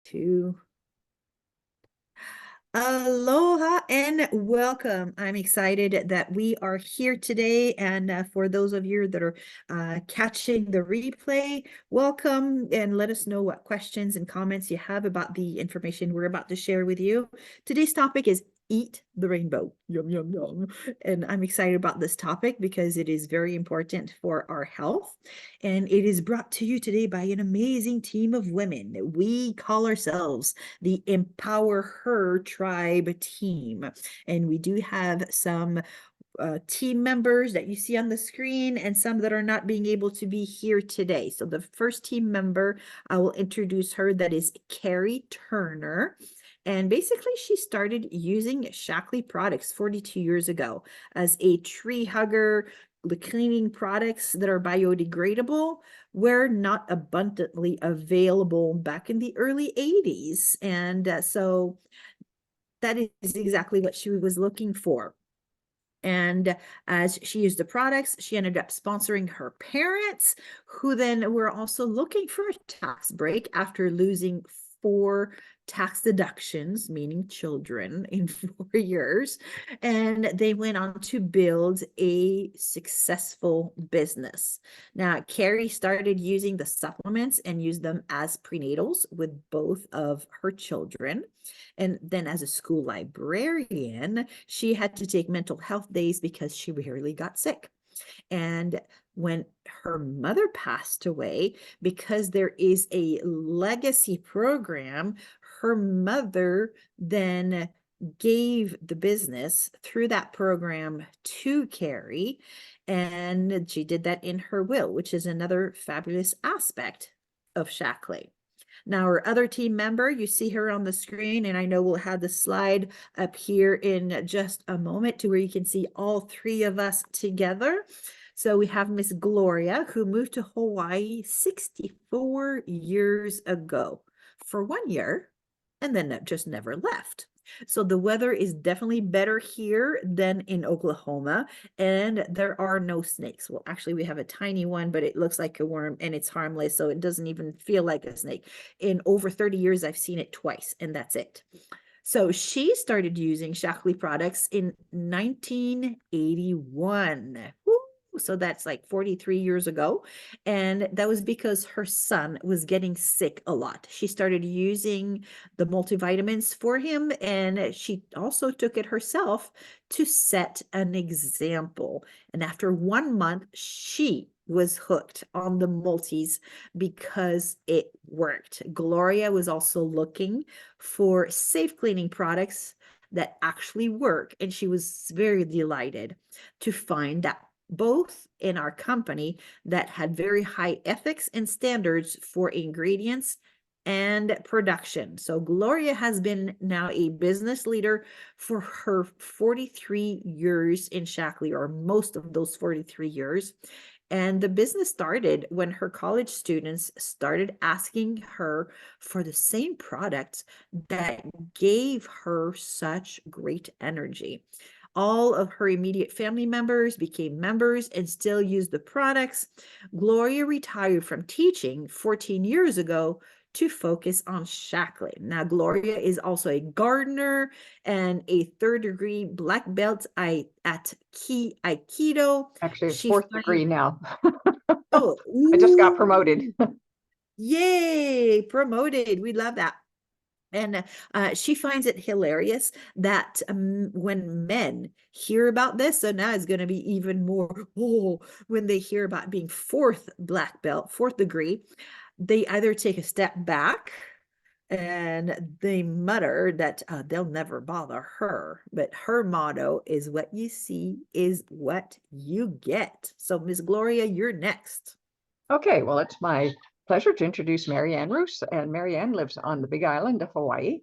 Two. Aloha and welcome. I'm excited that we are here today. And for those of you that are catching the replay, welcome and let us know what questions and comments you have about the information we're about to share with you. Today's topic is eat the rainbow. Yum, yum, yum. And I'm excited about this topic because it is very important for our health. And it is brought to you today by an amazing team of women. We call ourselves the EmpowHer tribe team. And we do have some team members that you see on the screen and some that are not being able to be here today. So the first team member, I will introduce her, that is Carrie Turner. And basically, she started using Shaklee products 42 years ago as a tree hugger. The cleaning products that are biodegradable were not abundantly available back in the early 80s. And so that is exactly what she was looking for. And as she used the products, she ended up sponsoring her parents, who then were also looking for a tax break after losing 4 tax deductions, meaning children, in 4 years. And they went on to build a successful business. Now, Carrie started using the supplements and used them as prenatals with both of her children. And then as a school librarian, she had to take mental health days because she rarely got sick. And when her mother passed away, because there is a legacy program, her mother then gave the business through that program to Carrie. And she did that in her will, which is another fabulous aspect of Shaklee. Now, our other team member, you see her on the screen, and I know we'll have the slide up here in just a moment to where you can see all three of us together. So we have Miss Gloria, who moved to Hawaii 64 years ago for 1 year, and then just never left. So the weather is definitely better here than in Oklahoma, and there are no snakes. Well, actually, we have a tiny one, but it looks like a worm and it's harmless, so it doesn't even feel like a snake. In over 30 years, I've seen it twice, and that's it. So she started using Shaklee products in 1981. Woo! So that's like 43 years ago. And that was because her son was getting sick a lot. She started using the multivitamins for him, and she also took it herself to set an example. And after 1 month, she was hooked on the multis because it worked. Gloria was also looking for safe cleaning products that actually work, and she was very delighted to find that both in our company that had very high ethics and standards for ingredients and production. So Gloria has been now a business leader for her 43 years in Shaklee, or most of those 43 years. And the business started when her college students started asking her for the same products that gave her such great energy. All of her immediate family members became members and still use the products. Gloria retired from teaching 14 years ago to focus on Shaklee. Now, Gloria is also a gardener and a third-degree black belt at Aikido. Actually, it's She fourth finds, degree now. oh, I just got promoted. ooh, yay, promoted. We love that. And she finds it hilarious that when men hear about this, so now it's going to be even more, oh, when they hear about being fourth black belt, fourth degree, they either take a step back and they mutter that they'll never bother her. But her motto is, what you see is what you get. So, Miss Gloria, you're next. Okay, well, it's my pleasure to introduce Marianne Roos, and Marianne lives on the Big Island of Hawaii.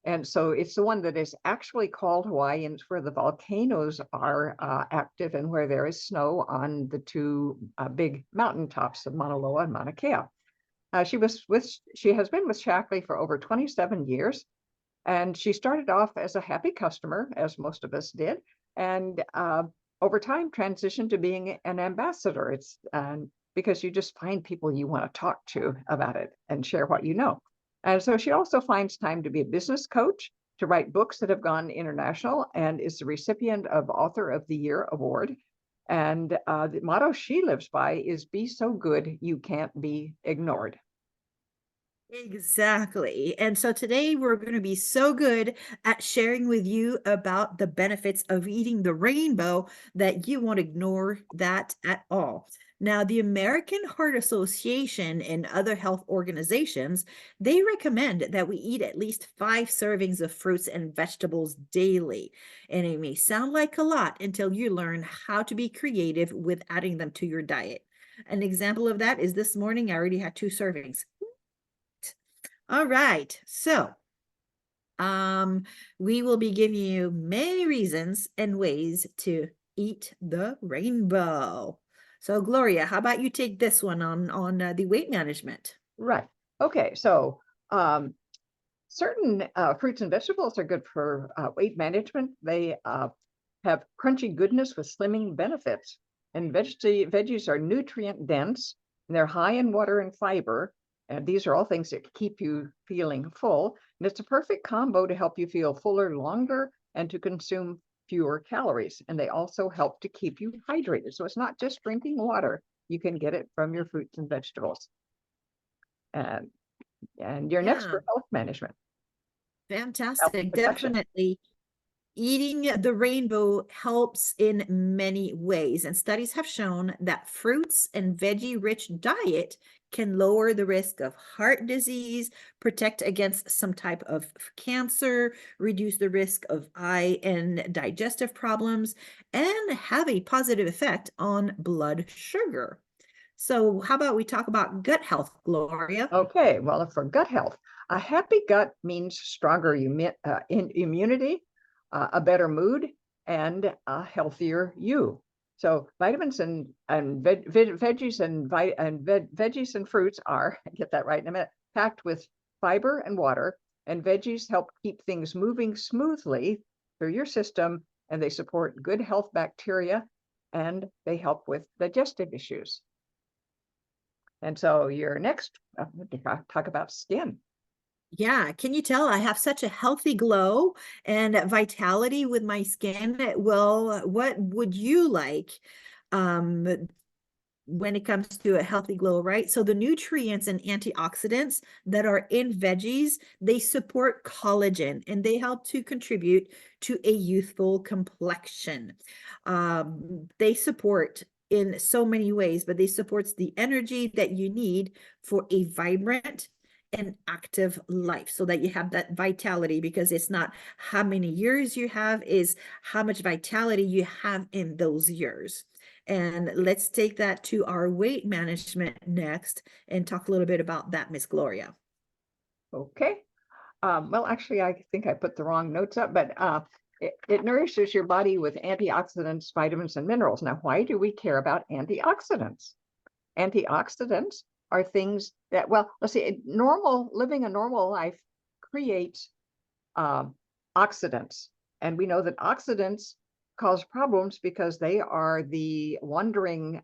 And so it's the one that is actually called Hawaii, and it's where the volcanoes are active and where there is snow on the two big mountaintops of Mauna Loa and Mauna Kea. She has been with Shaklee for over 27 years, and she started off as a happy customer, as most of us did, and over time transitioned to being an ambassador. It's because you just find people you want to talk to about it and share what you know. And so she also finds time to be a business coach, to write books that have gone international, and is the recipient of Author of the Year award. And the motto she lives by is be so good you can't be ignored. Exactly. And so today we're going to be so good at sharing with you about the benefits of eating the rainbow that you won't ignore that at all. Now, the American Heart Association and other health organizations, they recommend that we eat at least 5 servings of fruits and vegetables daily. And it may sound like a lot until you learn how to be creative with adding them to your diet. An example of that is this morning, I already had 2 servings. All right. So, um, we will be giving you many reasons and ways to eat the rainbow. So, Gloria, how about you take this one on the weight management? Right. Okay. So certain fruits and vegetables are good for weight management. They have crunchy goodness with slimming benefits. And veggies are nutrient dense, and they're high in water and fiber. And these are all things that keep you feeling full. And it's a perfect combo to help you feel fuller longer and to consume fewer calories. And they also help to keep you hydrated. So it's not just drinking water. You can get it from your fruits and vegetables. And, and you're next Yeah, for health management, health fantastic. protection. Definitely. Eating the rainbow helps in many ways, and studies have shown that fruits and veggie-rich diet can lower the risk of heart disease, protect against some type of cancer, reduce the risk of eye and digestive problems, and have a positive effect on blood sugar. So, how about we talk about gut health, Gloria? Okay, well, for gut health, a happy gut means stronger immunity, a better mood, and a healthier you. So vitamins and veggies veggies and fruits are, get that right in a minute, packed with fiber and water, and veggies help keep things moving smoothly through your system, and they support good health bacteria, and they help with digestive issues. And so your next, talk about skin. Yeah, can you tell I have such a healthy glow and vitality with my skin? Well, what would you like um when it comes to a healthy glow, right? So the nutrients and antioxidants that are in veggies, they support collagen and they help to contribute to a youthful complexion. They support in so many ways, but they supports the energy that you need for a vibrant and active life so that you have that vitality, because it's not how many years you have, is how much vitality you have in those years. And let's take that to our weight management next and talk a little bit about that, Miss Gloria. Okay. Well, actually, I think I put the wrong notes up, but it nourishes your body with antioxidants, vitamins, and minerals. Now, why do we care about antioxidants? Antioxidants are things that, well, let's see, living a normal life creates oxidants. And we know that oxidants cause problems because they are the wandering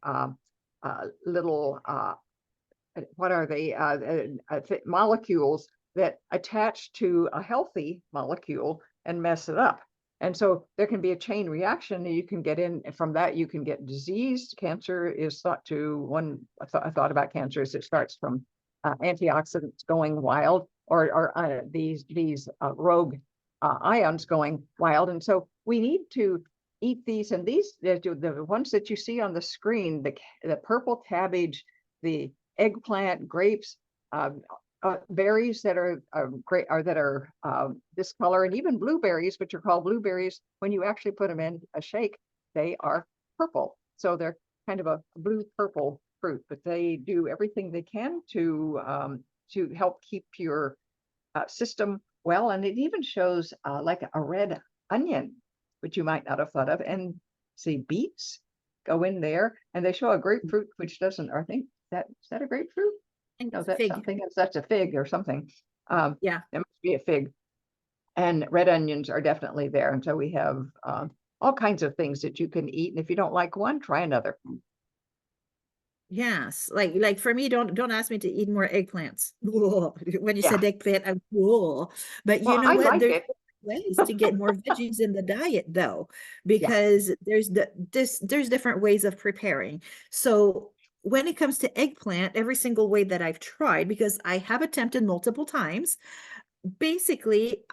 little what are they molecules that attach to a healthy molecule and mess it up. And so there can be a chain reaction, and you can get in from that. You can get disease. Cancer is thought to one. I thought about cancer is it starts from antioxidants going wild, or these rogue ions going wild. And so we need to eat these, and these the ones that you see on the screen, the purple cabbage, the eggplant, grapes, berries that are great, or that are this color, and even blueberries, which are called blueberries. When you actually put them in a shake, they are purple. So they're kind of a blue purple fruit, but they do everything they can to help keep your system well. And it even shows like a red onion, which you might not have thought of, and see beets go in there, and they show a grapefruit, which doesn't, or I think is that a grapefruit? And No, that's fig. something else. That's a fig or something. Yeah. It must be a fig. And red onions are definitely there. And so we have all kinds of things that you can eat. And if you don't like one, try another. Yes, like for me, don't ask me to eat more eggplants. Whoa. When you Yeah. said eggplant, I'm whoa. But you Well, know I what? like There's it. ways to get more veggies in the diet though, Yeah. because there's different ways of preparing. So when it comes to eggplant, every single way that I've tried, because I have attempted multiple times, basically,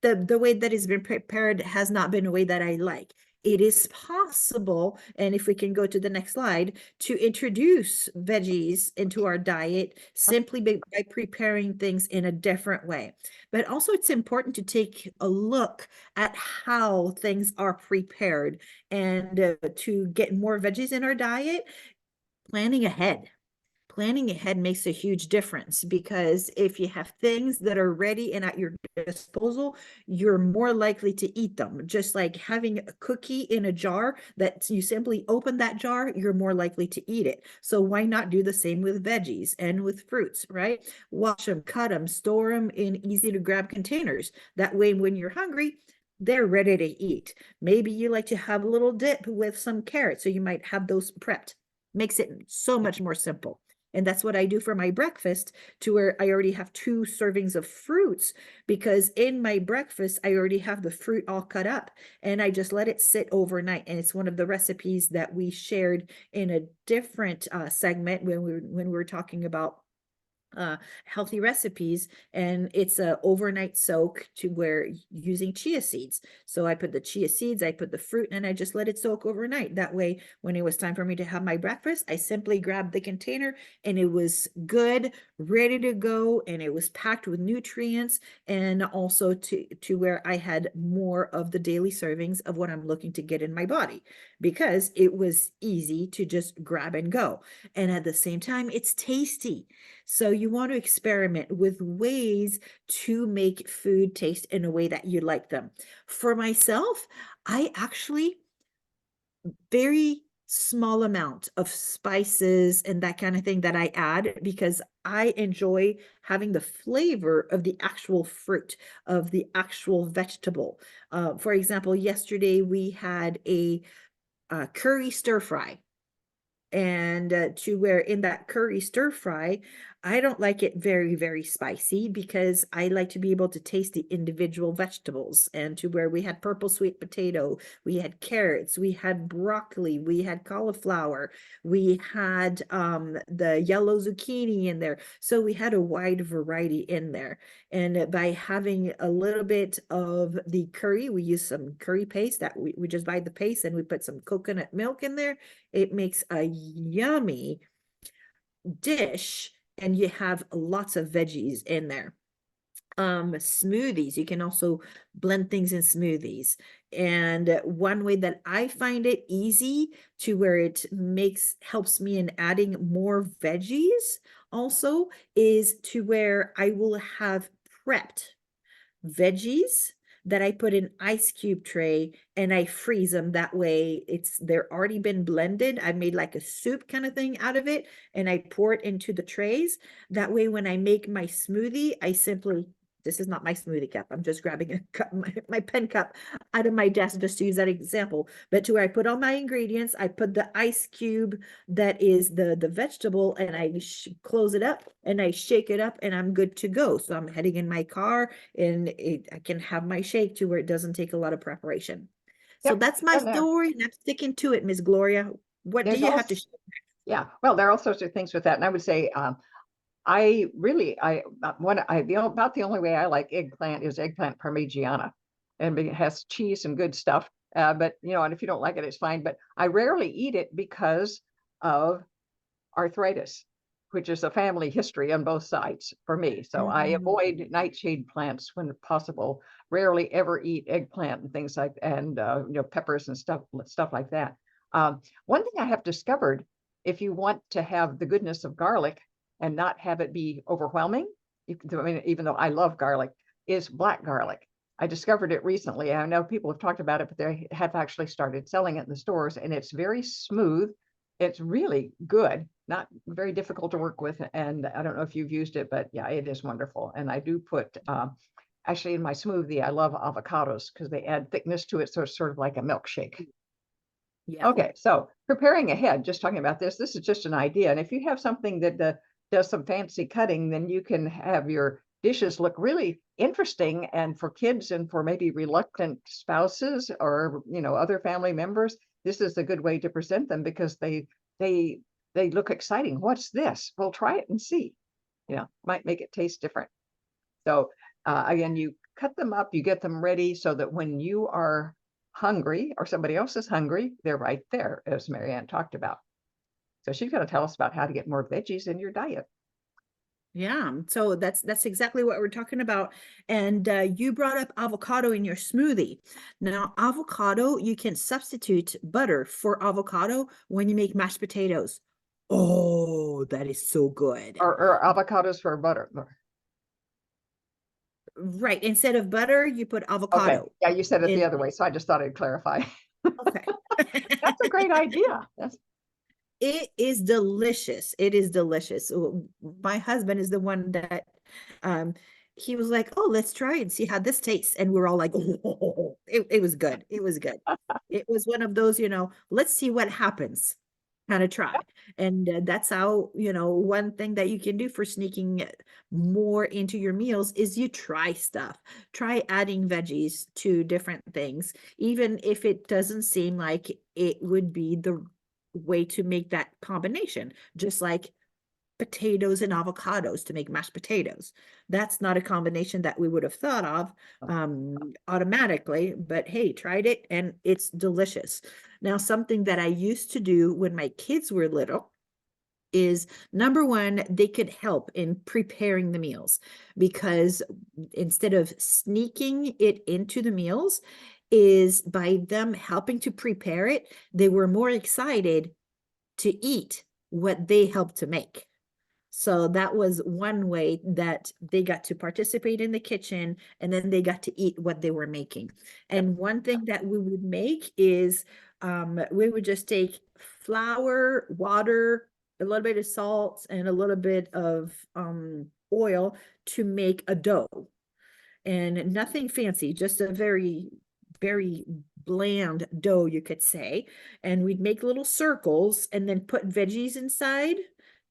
the way that it's been prepared has not been a way that I like. It is possible, and if we can go to the next slide, to introduce veggies into our diet simply by preparing things in a different way. But also, it's important to take a look at how things are prepared and to get more veggies in our diet, planning ahead. Planning ahead makes a huge difference because if you have things that are ready and at your disposal, you're more likely to eat them. Just like having a cookie in a jar that you simply open that jar, you're more likely to eat it. So why not do the same with veggies and with fruits, right? Wash them, cut them, store them in easy to grab containers. That way, when you're hungry, they're ready to eat. Maybe you like to have a little dip with some carrots, so you might have those prepped. Makes it so much more simple. And that's what I do for my breakfast, to where I already have 2 servings of fruits, because in my breakfast, I already have the fruit all cut up and I just let it sit overnight. And it's one of the recipes that we shared in a different segment when we were talking about healthy recipes, and it's a overnight soak, to where using chia seeds. So I put the chia seeds, I put the fruit, and I just let it soak overnight. That way, when it was time for me to have my breakfast, I simply grabbed the container and it was good, ready to go, and it was packed with nutrients, and also to where I had more of the daily servings of what I'm looking to get in my body, because it was easy to just grab and go. And at the same time, it's tasty. So you want to experiment with ways to make food taste in a way that you like them. For myself, I actually very small amount of spices and that kind of thing that I add, because I enjoy having the flavor of the actual fruit, of the actual vegetable. For example, yesterday we had a curry stir fry, and to where in that curry stir fry, I don't like it very, very spicy, because I like to be able to taste the individual vegetables. And to where we had purple sweet potato, we had carrots, we had broccoli, we had cauliflower, we had the yellow zucchini in there. So we had a wide variety in there. And by having a little bit of the curry, we use some curry paste that we just buy the paste, and we put some coconut milk in there. It makes a yummy dish, and you have lots of veggies in there. Smoothies, you can also blend things in smoothies. And one way that I find it easy, to where it helps me in adding more veggies also, is to where I will have prepped veggies that I put in ice cube tray and I freeze them. That way they're already been blended. I made like a soup kind of thing out of it, and I pour it into the trays. That way when I make my smoothie, I simply, this is not my smoothie cup. I'm just grabbing a cup, my pen cup out of my desk, just to use that example. But to where I put all my ingredients, I put the ice cube that is the vegetable, and I close it up and I shake it up, and I'm good to go. So I'm heading in my car, and I can have my shake to where it doesn't take a lot of preparation. So Yep. that's my And story, and I'm sticking to it, Miss Gloria. What do there's you have also, to share? yeah, well, there are all sorts of things with that. And I would say, I really, I one I the about the only way I like eggplant is eggplant parmigiana, and it has cheese and good stuff. But and if you don't like it, it's fine. But I rarely eat it because of arthritis, which is a family history on both sides for me. So I avoid nightshade plants when possible. Rarely ever eat eggplant and things like, and peppers and stuff like that. One thing I have discovered, if you want to have the goodness of garlic and not have it be overwhelming, I mean, even though I love garlic, is black garlic. I discovered it recently. I know people have talked about it, but they have actually started selling it in the stores, and it's very smooth. It's really good, not very difficult to work with. And I don't know if you've used it, but yeah, it is wonderful. And I do put, actually in my smoothie, I love avocados because they add thickness to it. So it's sort of like a milkshake. Yeah. Okay, so preparing ahead, just talking about this is just an idea. And if you have something that does some fancy cutting, then you can have your dishes look really interesting. And for kids and for maybe reluctant spouses or, other family members, this is a good way to present them because they they look exciting. What's this? Well, try it and see. Might make it taste different. So again, you cut them up, you get them ready so that when you are hungry or somebody else is hungry, they're right there, as Marianne talked about. So she's going to tell us about how to get more veggies in your diet. Yeah, so that's exactly what we're talking about. And you brought up avocado in your smoothie. Now, avocado, you can substitute butter for avocado when you make mashed potatoes. Oh, that is so good. Or avocados for butter. Right. Instead of butter, you put Okay. avocado. Yeah, you said it the In other way, so I just thought I'd clarify. okay. That's a great idea. That's It is delicious. It is delicious. My husband is the one that um he was like, "Oh, let's try and see how this tastes." And we're all like, "Oh, it was good. It was good." It was one of those, let's see what happens kind of try. And that's how, one thing that you can do for sneaking more into your meals is you try stuff. Try adding veggies to different things, even if it doesn't seem like it would be the way to make that combination, just like potatoes and avocados to make mashed potatoes. That's not a combination that we would have thought of automatically, but hey, tried it and it's delicious. Now, something that I used to do when my kids were little is number one, they could help in preparing the meals because instead of sneaking it into the meals, is by them helping to prepare it, they were more excited to eat what they helped to make. So that was one way that they got to participate in the kitchen and then they got to eat what they were making. And one thing that we would make is we would just take flour, water, a little bit of salt, and a little bit of oil to make a dough. And nothing fancy, just a very, very bland dough, you could say. And we'd make little circles and then put veggies inside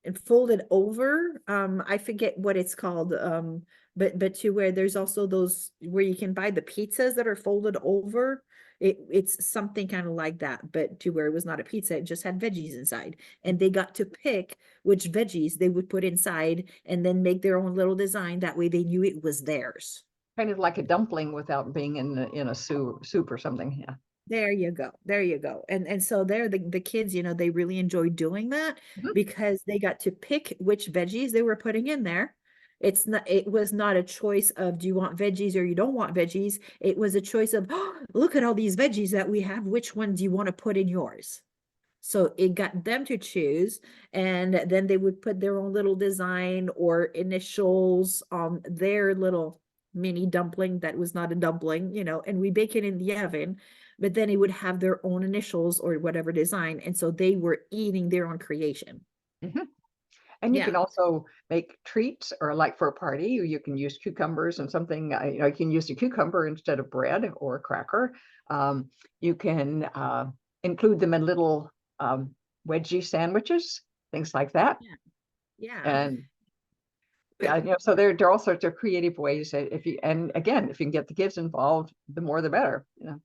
and fold it over. I forget what it's called. But to where there's also those where you can buy the pizzas that are folded over. It's something kind of like that, but to where it was not a pizza, it just had veggies inside. And they got to pick which veggies they would put inside and then make their own little design. That way they knew it was theirs. kind of like a dumpling without being in a soup or something. Yeah. There you go. There you go. And so there the kids, they really enjoyed doing that Mhm. because they got to pick which veggies they were putting in there. It was not a choice of do you want veggies or you don't want veggies. It was a choice of, oh, look at all these veggies that we have. Which one do you want to put in yours? So it got them to choose, and then they would put their own little design or initials on their little mini dumpling that was not a dumpling, and we bake it in the oven, but then it would have their own initials or whatever design. And so they were eating their own creation. Mhm. And you Yeah. can also make treats or like for a party, you can use cucumbers and something, you can use a cucumber instead of bread or a cracker. You can include them in little wedgie sandwiches, things like that. Yeah. Yeah. And yeah, so there are all sorts of creative ways that and again, if you can get the kids involved, the more the better. Yeah.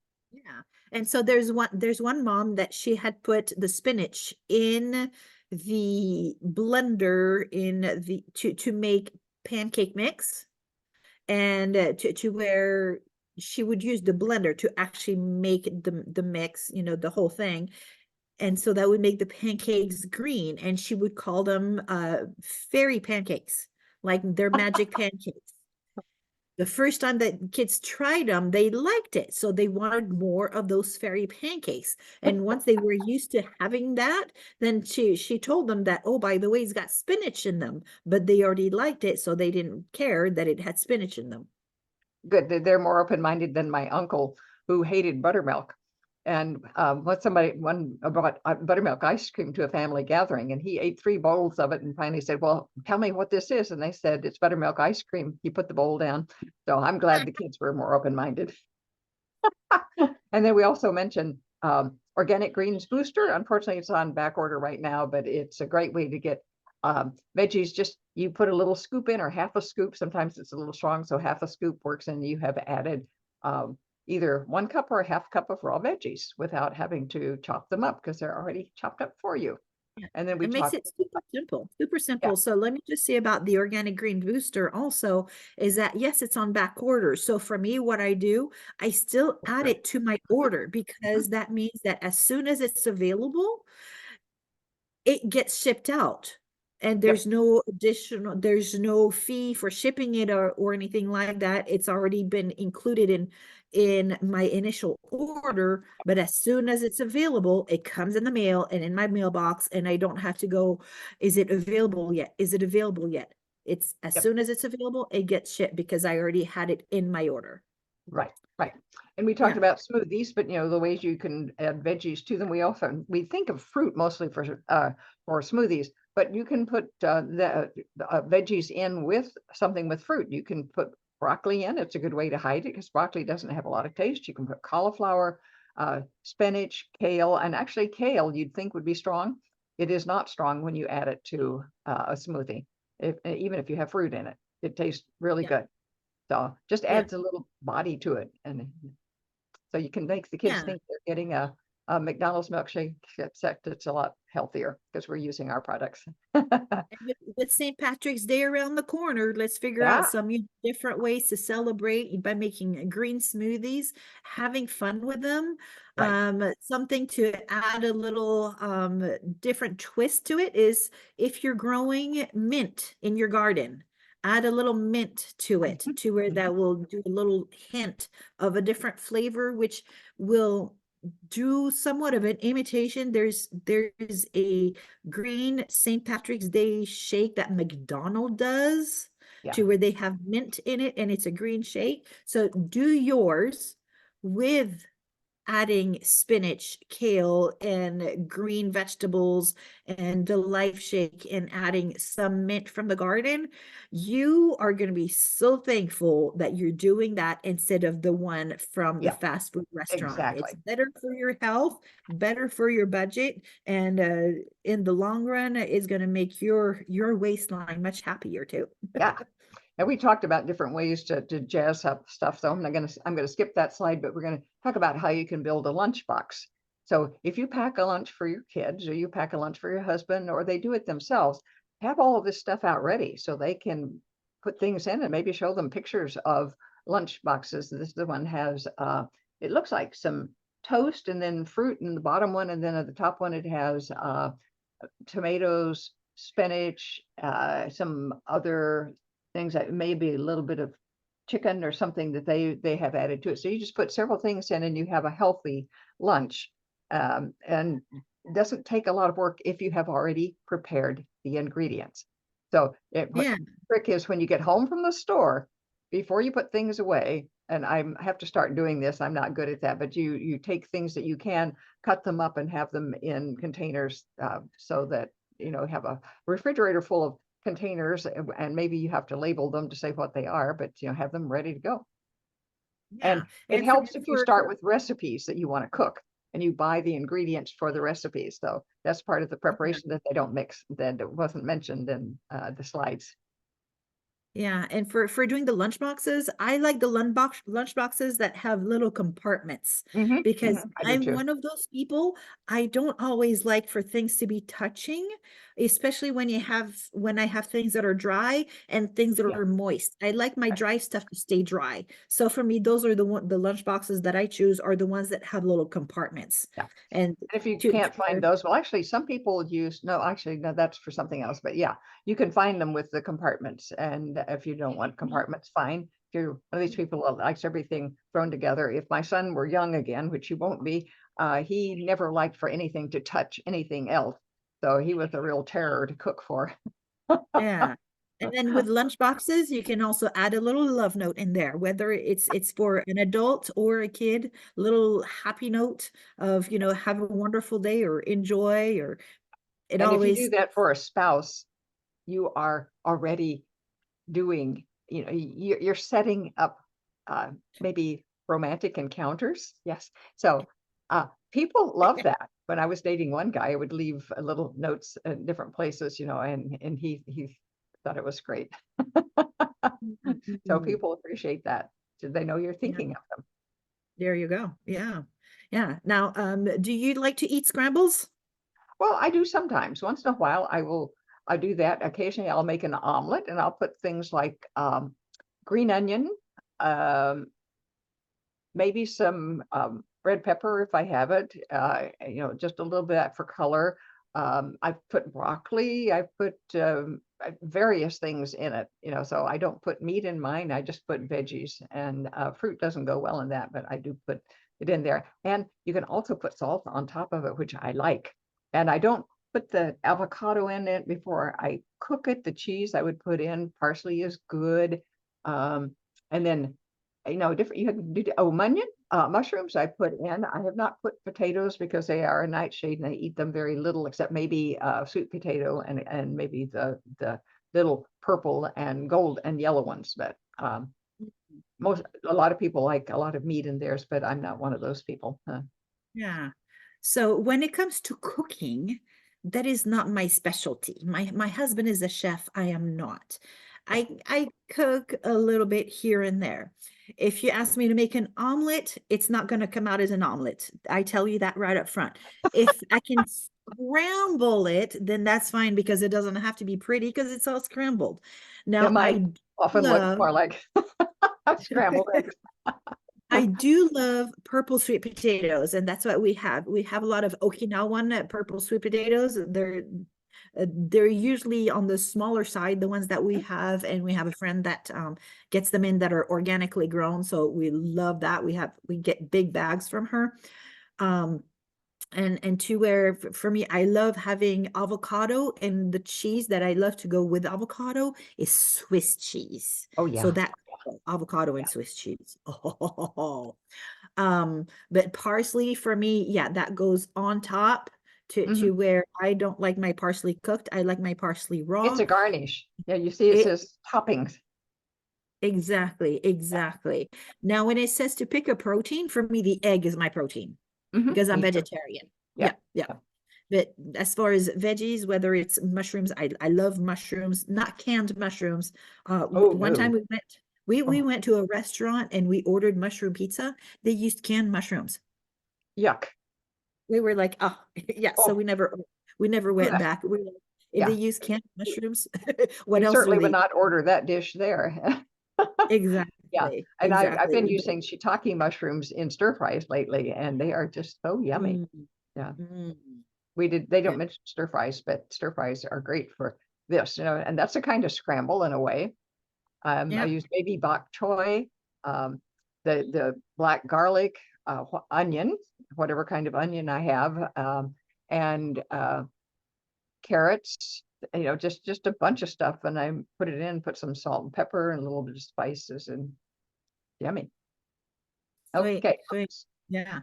And so there's one mom that she had put the spinach in the blender in the to make pancake mix, and to where she would use the blender to actually make the mix, the whole thing. And so that would make the pancakes green, and she would call them fairy pancakes, like they're magic pancakes. The first time that kids tried them, they liked it. So they wanted more of those fairy pancakes. And once they were used to having that, then she told them that, oh, by the way, it's got spinach in them. But they already liked it, so they didn't care that it had spinach in them. Good. They're more open-minded than my uncle who hated buttermilk. And one brought buttermilk ice cream to a family gathering, and he ate 3 bowls of it and finally said, well, tell me what this is. And they said, it's buttermilk ice cream. He put the bowl down. So I'm glad the kids were more open-minded. And then we also mentioned organic greens booster. Unfortunately, it's on back order right now, but it's a great way to get veggies. Just you put a little scoop in or half a scoop. Sometimes it's a little strong, so half a scoop works, and you have added either 1 cup or a half cup of raw veggies without having to chop them up because they're already chopped up for you. Yeah. And then we It makes talk, it super simple, super yeah, simple. So let me just say about the organic green booster also is that yes, it's on back order. So for me, what I do, I still add good. it to my order because that means that as soon as it's available, it gets shipped out. And Yep, there's no fee for shipping it or anything like that. It's already been included in my initial order, but as soon as it's available, it comes in the mail and in my mailbox, and I don't have to go, is it available yet? Is it available yet? It's as yep. soon as it's available, it gets shipped because I already had it in my order. Right, right. And we talked Yeah. about smoothies, but the ways you can add veggies to them. We think of fruit mostly for smoothies, but you can put the veggies in with something with fruit. You can put broccoli in. It's a good way to hide it because broccoli doesn't have a lot of taste. You can put cauliflower, spinach, kale, and actually kale you'd think would be strong. It is not strong when you add it to a smoothie. Even if you have fruit in it, it tastes really Yeah. good. So just Yeah. adds a little body to it. And so you can make the kids Yeah. think they're getting a McDonald's milkshake, except it's a lot healthier because we're using our products. And with St. Patrick's Day around the corner, let's figure out Yeah, some different ways to celebrate by making green smoothies, having fun with them. right. Something to add a little different twist to it is if you're growing mint in your garden, add a little mint to it Mhm, to where mhm. that will do a little hint of a different flavor, which will do somewhat of an imitation. There's a green St. Patrick's Day shake that McDonald does Yeah, to where they have mint in it and it's a green shake. So do yours with adding spinach, kale, and green vegetables and the life shake and adding some mint from the garden, you are going to be so thankful that you're doing that instead of the one from the yeah, fast food restaurant. It's exactly. better for your health, better for your budget, and in the long run, is going to make your waistline much happier too. Yeah. And we talked about different ways to jazz up stuff, so I'm gonna skip that slide, but we're gonna talk about how you can build a lunchbox. So if you pack a lunch for your kids, or you pack a lunch for your husband, or they do it themselves, have all of this stuff out ready so they can put things in and maybe show them pictures of lunch boxes. This the one has it looks like some toast and then fruit in the bottom one, and then at the top one it has tomatoes, spinach, some other things that may be a little bit of chicken or something that they have added to it. So you just put several things in and you have a healthy lunch. And it doesn't take a lot of work if you have already prepared the ingredients. So what Yeah. the trick is when you get home from the store, before you put things away, and I have to start doing this, I'm not good at that, but you take things that you can, cut them up and have them in containers so that have a refrigerator full of containers, and maybe you have to label them to say what they are, but have them ready to go. And Yeah. it And for helps if you start with recipes that you want to cook and you buy the ingredients for the recipes. So that's part of the yeah. preparation that they don't mix, that it wasn't mentioned in the slides. Yeah, and for doing the lunch boxes, I like the lunch boxes that have little compartments because I do I'm too. one of those people. I don't always like for things to be touching, especially when I have things that are dry and things that Yeah, are moist. I like my dry stuff to stay dry. So for me, those are the lunch boxes that I choose are the ones that have little compartments. yeah. And And if you to can't find where those, well, actually, some people use, no, actually, no, that's for something else. But yeah, you can find them with the compartments. And if you don't want compartments, fine. If you're one of these people that likes everything thrown together, if my son were young again, which he won't be, he never liked for anything to touch anything else. So he was a real terror to cook for. Yeah. And then with lunch boxes, you can also add a little love note in there, whether it's for an adult or a kid, little happy note of, have a wonderful day or enjoy, or it And if you do always, that for a spouse, you are already doing, you're setting up maybe romantic encounters. Yes. So people love that. When I was dating one guy, I would leave little notes in different places, and he thought it was great. So Mhm. people appreciate that. So they know you're Yeah, thinking of them. there you go. Yeah. Yeah. Now, do you like to eat scrambles? Well, I do sometimes. Once in a while, I do that. Occasionally, I'll make an omelet and I'll put things like green onion, um, maybe some red pepper if I have it, just a little bit for color. I've put broccoli, I've put various things in it, so I don't put meat in mine, I just put veggies, and fruit doesn't go well in that, but I do put it in there. And you can also put salt on top of it, which I like. And I don't put the avocado in it before I cook it. The cheese I would put in, parsley is good. Um, and then different, you can do, mushrooms I put in. I have not put potatoes because they are a nightshade and I eat them very little, except maybe sweet potato and maybe the little purple and gold and yellow ones. But a lot of people like a lot of meat in theirs, but I'm not one of those people. Yeah. So when it comes to cooking, that is not my specialty. My husband is a chef. I am not. I cook a little bit here and there. If you ask me to make an omelet, it's not going to come out as an omelet. I tell you that right up front. If I can scramble it, then that's fine because it doesn't have to be pretty because it's all scrambled. Yeah, Now mine I often look love more like scrambled eggs. I do love purple sweet potatoes, and that's what we have. We have a lot of Okinawan purple sweet potatoes. They're usually on the smaller side, the ones that we have, and we have a friend that gets them in that are organically grown. So we love that. We get big bags from her. Um, and to where for me, I love having avocado, and the cheese that I love to go with avocado is Swiss cheese. Oh So yeah, that avocado yeah. and Swiss cheese. But parsley for me, yeah, that goes on top to Mhm. where I don't like my parsley cooked. I like my parsley It's raw. a garnish. Yeah, you see it It says toppings. exactly, exactly. Now, when it says to pick a protein, for me, the egg is my protein because I'm Me too. vegetarian. Yeah. Yeah, yeah. Yeah. But as far as veggies, whether it's mushrooms, I love mushrooms, not canned mushrooms. Oh One time no. we Oh, went to a restaurant and we ordered mushroom pizza. They used canned mushrooms. yuck. We were like, oh, yeah. So Oh, we never went bleh. back. We were like, if they Yeah. use canned mushrooms, what We else do certainly would they? not order that dish there. Yeah. Exactly, And I've been exactly. using shiitake mushrooms in stir fries lately, and they are just so yummy. Mm, Yeah. mm, They don't yeah, mention stir fries, but stir fries are great for this, and that's a kind of scramble in a way. I yeah. use baby bok choy, um, the black garlic, onion, whatever kind of onion I have, and carrots, just a bunch of stuff, and I put it in, put some salt and pepper and a little bit of spices, and yummy. Sweet, Okay, sweet. Yeah.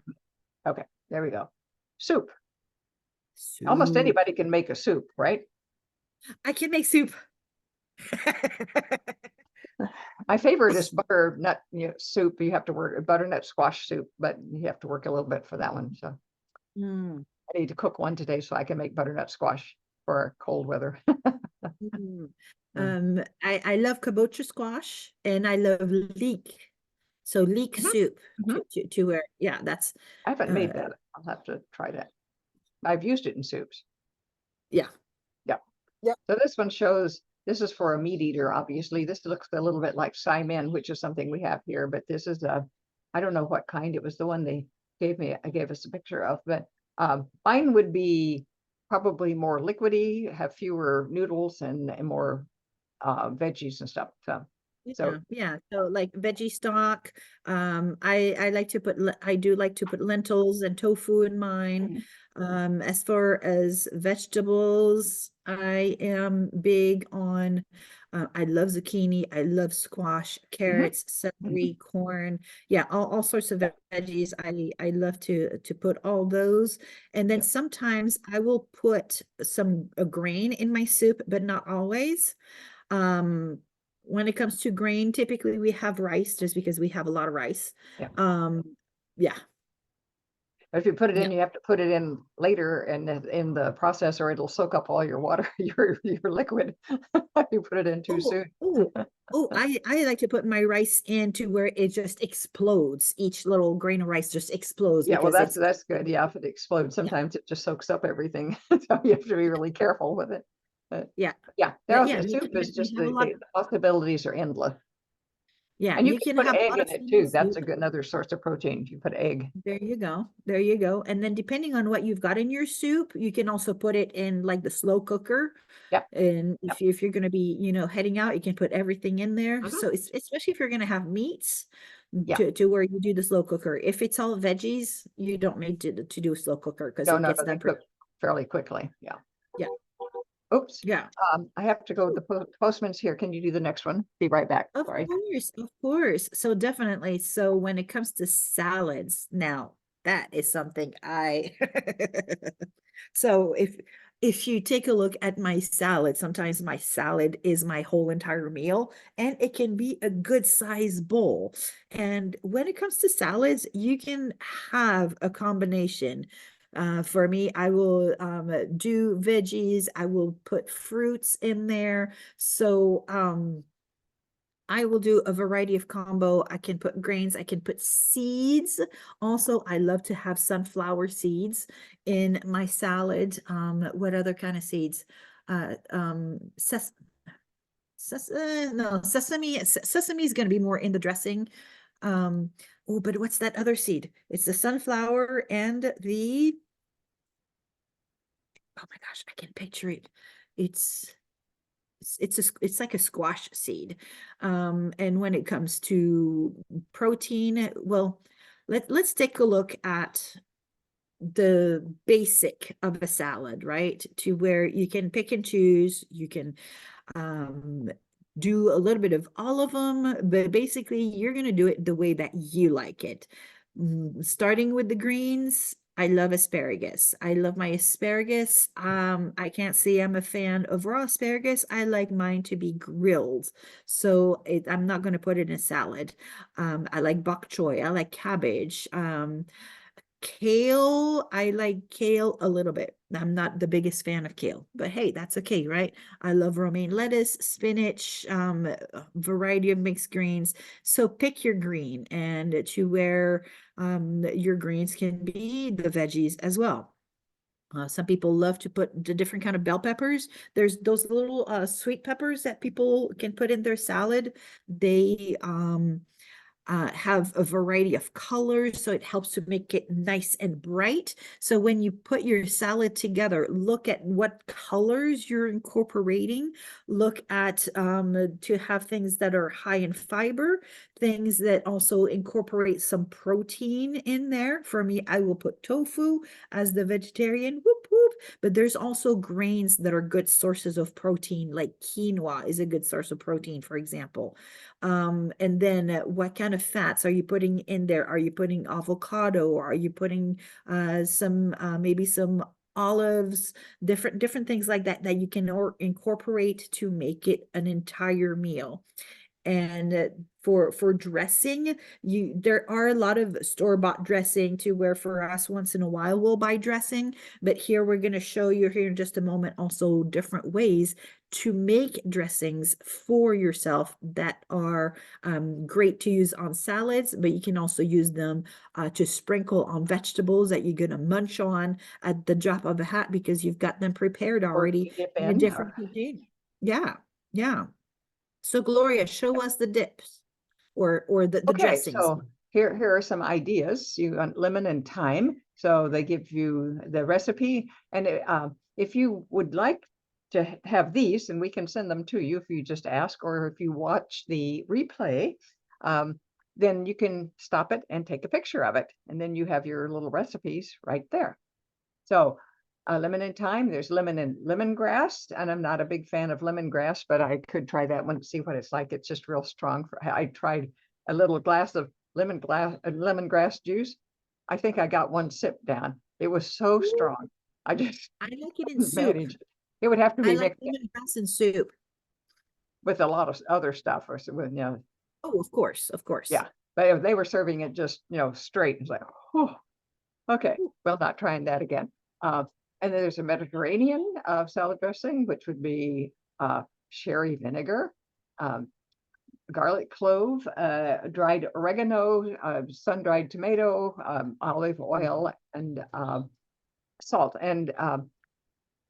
okay, there we go. Soup. Almost Soup. anybody can make a soup, right? I can make soup. My favorite is butternut soup. You have to work butternut squash soup, but you have to work a little bit for that one. So Mm, I need to cook one today so I can make butternut squash for cold weather. mm. Yeah. I love kabocha squash and I love leek. So leek Mhm, soup mhm. to where, yeah, that's I haven't uh made that. I'll have to try that. I've used it in soups. yeah. Yeah. Yeah. So this one shows, this is for a meat eater, obviously. This looks a little bit like Simon, which is something we have here, but this is I don't know what kind. It was the one they gave us a picture of, but mine would be probably more liquidy, have fewer noodles and more veggies and stuff. So Yeah, yeah. So like veggie stock. I like to I do like to put lentils and tofu in mine. mhm, As far as vegetables, I am big on I love zucchini, I love squash, mhm, carrots, mhm, celery, corn. Yeah, all sorts of veggies. I love to put all those. And then yeah, sometimes I will put some a grain in my soup, but not always. Um, when it comes to grain, typically we have rice just because we have a lot of rice. yeah. Um, yeah. If you put it in, Yeah. you have to put it in later and in the process, or it'll soak up all your water, your liquid. You put it in too Oh, soon. oh, oh, I like to put my rice into where it just explodes. Each little grain of rice just explodes Yeah, well, because it's, that's good. Yeah, if it explodes, yeah, sometimes it just soaks up everything. So you have to be really careful with it. But yeah. yeah, But there's yeah, a soup is you just have a lot, the possibilities are endless. yeah, And you you can can put have a egg lot in of it fun too. That's soup. another source of protein if you put egg. There you go. There you go. And then depending on what you've got in your soup, you can also put it in like the slow cooker. Yep, And yep. if you're going to be, heading out, you can put everything in there. Mhm. So it's especially if you're going to have meats Yeah. to where you do the slow cooker. If it's all veggies, you don't need to do a slow cooker because No, it no, gets no, they done pretty. cook fairly quickly. Yeah. Yeah. Oops. Yeah. I have to go. The postman's here. Can you do the next one? Be right back. Of Sorry. course, of course. So definitely. So when it comes to salads, now that is something I so if you take a look at my salad, sometimes my salad is my whole entire meal and it can be a good size bowl. And when it comes to salads, you can have a combination. For me, I will do veggies, I will put fruits in there. So I will do a variety of combo. I can put grains, I can put seeds. Also, I love to have sunflower seeds in my salad. What other kind of seeds? Ses no, sesame is going to be more in the dressing. Oh, but what's that other seed? It's the sunflower and the, oh my gosh, I can picture it. It's it's like a squash seed. And when it comes to protein, well, let's take a look at the basic of a salad, right? To where you can pick and choose, you can um, do a little bit of all of them, but basically you're going to do it the way that you like it. Starting with the greens, I love asparagus. I love my asparagus. I can't say I'm a fan of raw asparagus. I like mine to be grilled. So I'm not going to put it in a salad. I like bok choy. I like cabbage. Kale, I like kale a little bit. I'm not the biggest fan of kale, but hey, that's okay, right? I love romaine lettuce, spinach, a variety of mixed greens. So pick your green and to where your greens can be the veggies as well. Some people love to put the different kind of bell peppers. There's those little sweet peppers that people can put in their salad. They have a variety of colors, so it helps to make it nice and bright. So when you put your salad together, look at what colors you're incorporating. Look at to have things that are high in fiber, things that also incorporate some protein in there. For me, I will put tofu as the vegetarian, whoop whoop. But there's also grains that are good sources of protein, like quinoa is a good source of protein, for example. And then what kind of fats are you putting in there? Are you putting avocado? Or are you putting some maybe some olives, different things like that that you can incorporate to make it an entire meal. And for dressing, there are a lot of store-bought dressing to where for us once in a while we'll buy dressing, but here we're going to show you here in just a moment also different ways to make dressings for yourself that are great to use on salads, but you can also use them to sprinkle on vegetables that you're going to munch on at the drop of a hat because you've got them prepared Or already to dip in a in. different container. Yeah, yeah. So Gloria, show us the dips or the Okay, dressings. so here are some ideas. You want lemon and thyme. So they give you the recipe. And if you would like to have these, and we can send them to you if you just ask, or if you watch the replay, then you can stop it and take a picture of it. And then you have your little recipes right there. So lemon and thyme, there's lemon and lemongrass, and I'm not a big fan of lemongrass, but I could try that one, see what it's like. It's just real strong. I tried a little glass of lemongrass juice. I think I got one sip down. It was so Ooh, strong. I just I like it in couldn't soup. manage it. It would have to I be like mixed lemongrass in soup. with a lot of other stuff, or so, with, Oh, of course, of course. yeah. But they were serving it just, straight. It's like, oh. Okay, well, not trying that again. Uh, and then there's a Mediterranean salad dressing, which would be sherry vinegar, um, garlic clove, dried oregano, sun-dried tomato, olive oil, and salt. And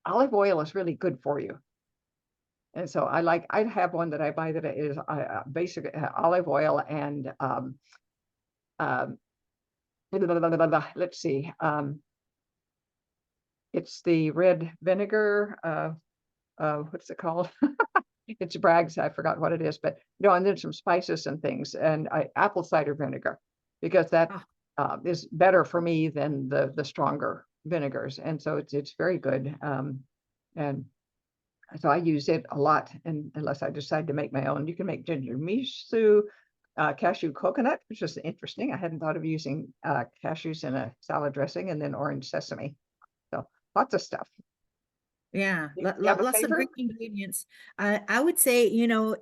olive oil is really good for you. And so I have one that I buy that is basic olive oil and um, let's see, it's the red vinegar. What's it called? It's Bragg's. I forgot what it is, but and then some spices and things, and apple cider vinegar, because that Ah, is better for me than the stronger vinegars, and so it's very good. And so I use it a lot, and unless I decide to make my own. You can make ginger miso, cashew coconut, which is interesting. I hadn't thought of using cashews in a salad dressing, and then orange sesame. So lots of stuff. yeah, You have a lots of favorite? great ingredients. I would say,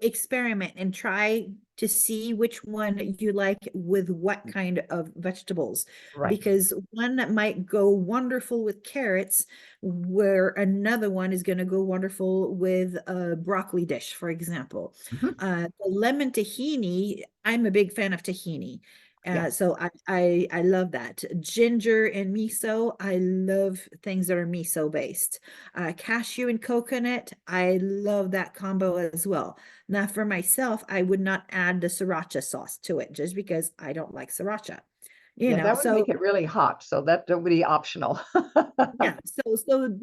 experiment and try to see which one you like with what kind of vegetables, Right. because one that might go wonderful with carrots, where another one is going to go wonderful with a broccoli dish, for example. Mhm. The lemon tahini, I'm a big fan of tahini. Yeah. So I love that. Ginger and miso, I love things that are miso based. Cashew and coconut, I love that combo as well. Now, for myself, I would not add the sriracha sauce to it just because I don't like sriracha. Yeah, that would So make it really hot, so that would be optional. yeah, so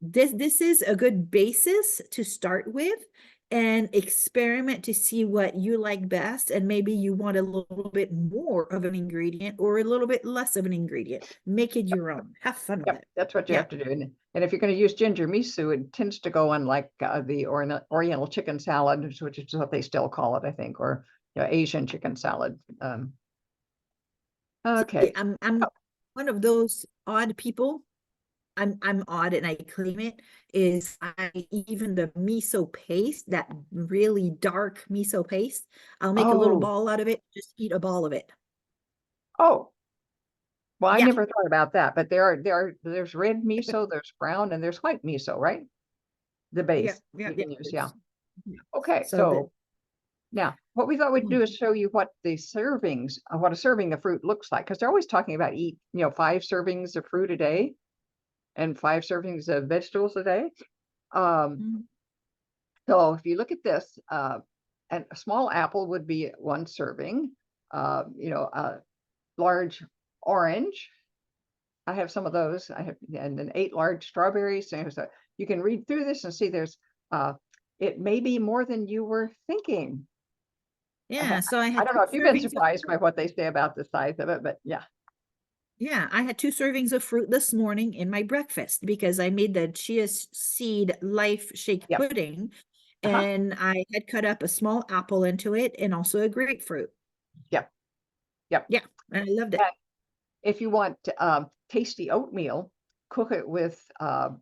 this is a good basis to start with and experiment to see what you like best, and maybe you want a little bit more of an ingredient or a little bit less of an ingredient. Make it your own. Have fun with Yep, it. that's what you Yeah. have to do. And if you're going to use ginger miso, it tends to go on like the Oriental chicken salad, which is what they still call it, I think, or Asian chicken salad. See, Okay. I'm Oh, one of those odd people. I'm odd and I claim it. Is I even the miso paste, that really dark miso paste, I'll make a little oh, ball out of it, just eat a ball of it. oh. Well, I Yeah, never thought about that, but there's red miso, there's brown, and there's white miso, right? The yeah, base yeah, you yeah. can use, yeah. Okay, So that, so now, what we thought we'd mm, do is show you what the servings, what a serving of fruit looks like, because they're always talking about eat, 5 servings of fruit a day and 5 servings of vegetables a day. Um, mm, so if you look at this, and a small apple would be 1 serving. A large orange. I have some of those. I have, and then 8 large strawberries. And so you can read through this and see uh, it may be more than you were thinking. yeah. So I I had don't two know if you've been servings of surprised by fruit. what they say about the size of it, but yeah. Yeah, I had 2 servings of fruit this morning in my breakfast because I made the chia seed life shake Yep. pudding, Uh-huh. and I had cut up a small apple into it and also a grapefruit. Yep. Yep. Yeah, and I loved it. And if you want tasty oatmeal, cook it with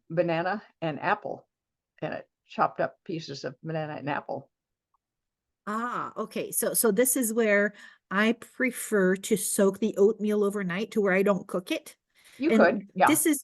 banana and apple in it, chopped up pieces of banana and apple. Ah, okay. So this is where I prefer to soak the oatmeal overnight to where I don't cook it. You could, And yeah. this is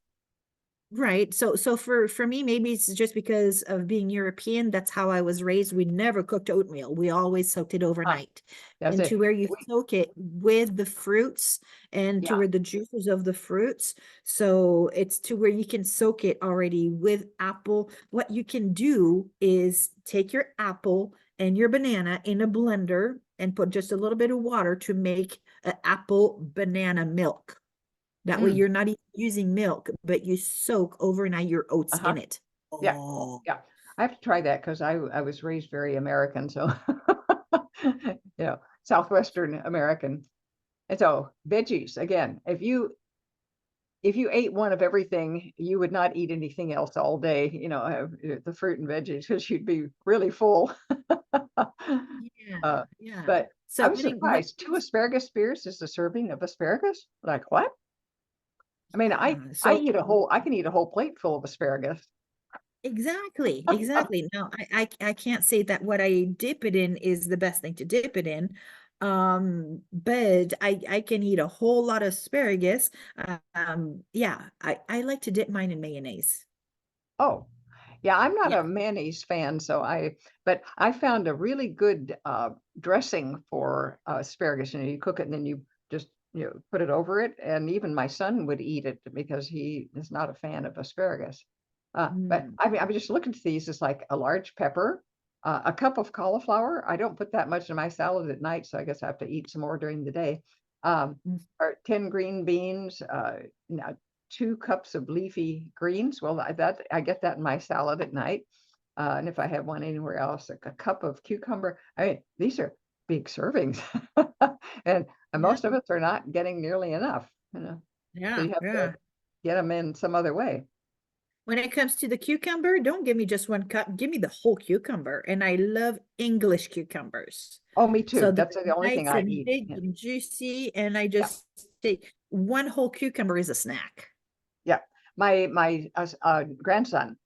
right. So for me, maybe it's just because of being European, that's how I was raised. We never cooked oatmeal. We always soaked it Huh. overnight. That's And it. to where you We, soak it with the fruits and to yeah. where the juices of the fruits. So it's to where you can soak it already with apple. What you can do is take your apple and your banana in a blender and put just a little bit of water to make an apple banana milk. That way Mm, you're not even using milk, but you soak overnight your oats uh-huh. in it. Yeah. Oh, Yeah. I have to try that because I was raised very American, so Southwestern American. And so veggies, again, if you ate one of everything, you would not eat anything else all day, the fruit and veggies, because you'd be really full. yeah, Uh, yeah. but I So was surprised. 2 asparagus spears is a serving of asparagus. Like what? I mean, I yeah, I so eat a whole I can eat a whole plate full of asparagus. exactly. Now I can't say that what I dip it in is the best thing to dip it in, But I can eat a whole lot of asparagus. Yeah, I like to dip mine in mayonnaise. Oh, yeah, I'm not Yeah. a mayonnaise fan, but I found a really good dressing for asparagus. You know, you cook it and then you just, put it over it. And even my son would eat it because he is not a fan of asparagus. But Mm, I mean, I'm just looking at these as like a large pepper, a cup of cauliflower. I don't put that much in my salad at night, so I guess I have to eat some more during the day. mm, Or 10 green beans, 2 cups of leafy greens. Well, I get that in my salad at night. And if I have one anywhere else, like a cup of cucumber. I mean, these are big servings, and yeah, most of us are not getting nearly enough. So yeah, you have to yeah. get them in some other way. When it comes to the cucumber, don't give me just one cup, give me the whole cucumber. And I love English cucumbers. Oh, me So too. they're That's the only thing nice I and eat. big Yeah, and juicy, and I yeah, just take one whole cucumber is a snack. yeah. My grandson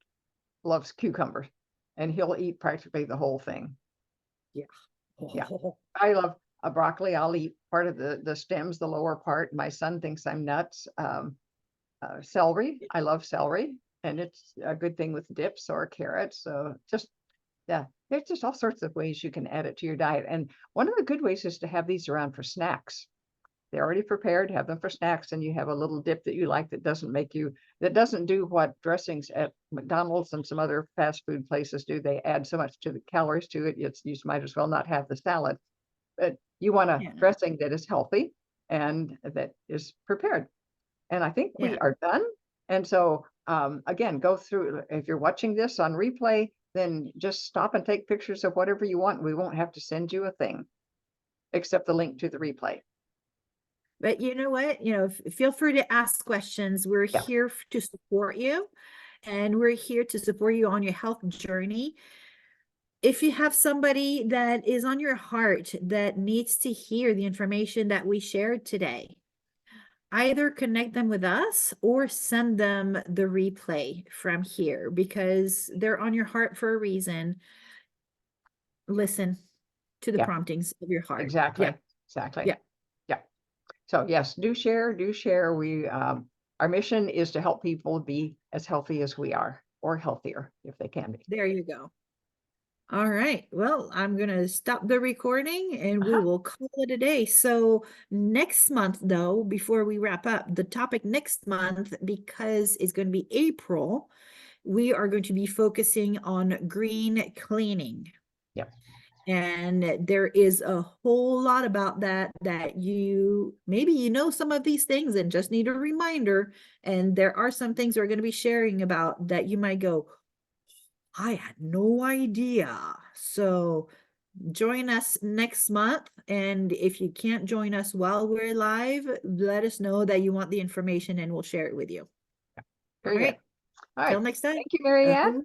loves cucumbers, and he'll eat practically the whole thing. Yeah. Yeah. Oh, I love broccoli. I'll eat part of the stems, the lower part. My son thinks I'm nuts. Celery. I love celery, and it's a good thing with dips or carrots. So just yeah, there's just all sorts of ways you can add it to your diet. And one of the good ways is to have these around for snacks. They're already prepared, have them for snacks, and you have a little dip that you like that doesn't do what dressings at McDonald's and some other fast food places do. They add so much to the calories to it. You might as well not have the salad. But you want a yeah, dressing that is healthy and that is prepared. And I think we yeah. are done. And so, again, go through, if you're watching this on replay, then just stop and take pictures of whatever you want. We won't have to send you a thing except the link to the replay. But you know what? Feel free to ask questions. We're Yeah, here to support you, and we're here to support you on your health journey. If you have somebody that is on your heart that needs to hear the information that we shared today, either connect them with us or send them the replay from here because they're on your heart for a reason. Listen to the yeah, promptings of your heart. Yeah, exactly. Exactly. yeah. Yeah. So yes, do share, do share. Our mission is to help people be as healthy as we are, or healthier if they can be. There you go. All right. Well, I'm going to stop the recording and we Uh-huh. will call it a day. So, next month, though, before we wrap up, the topic next month, because it's going to be April, we are going to be focusing on green cleaning. Yeah. And there is a whole lot about that you maybe some of these things and just need a reminder. And there are some things we're going to be sharing about that you might go, I had no idea. So join us next month. And if you can't join us while we're live, let us know that you want the information and we'll share it with you. All Very good. right. All Till right. next time. Thank you, Mary Uh, Ann.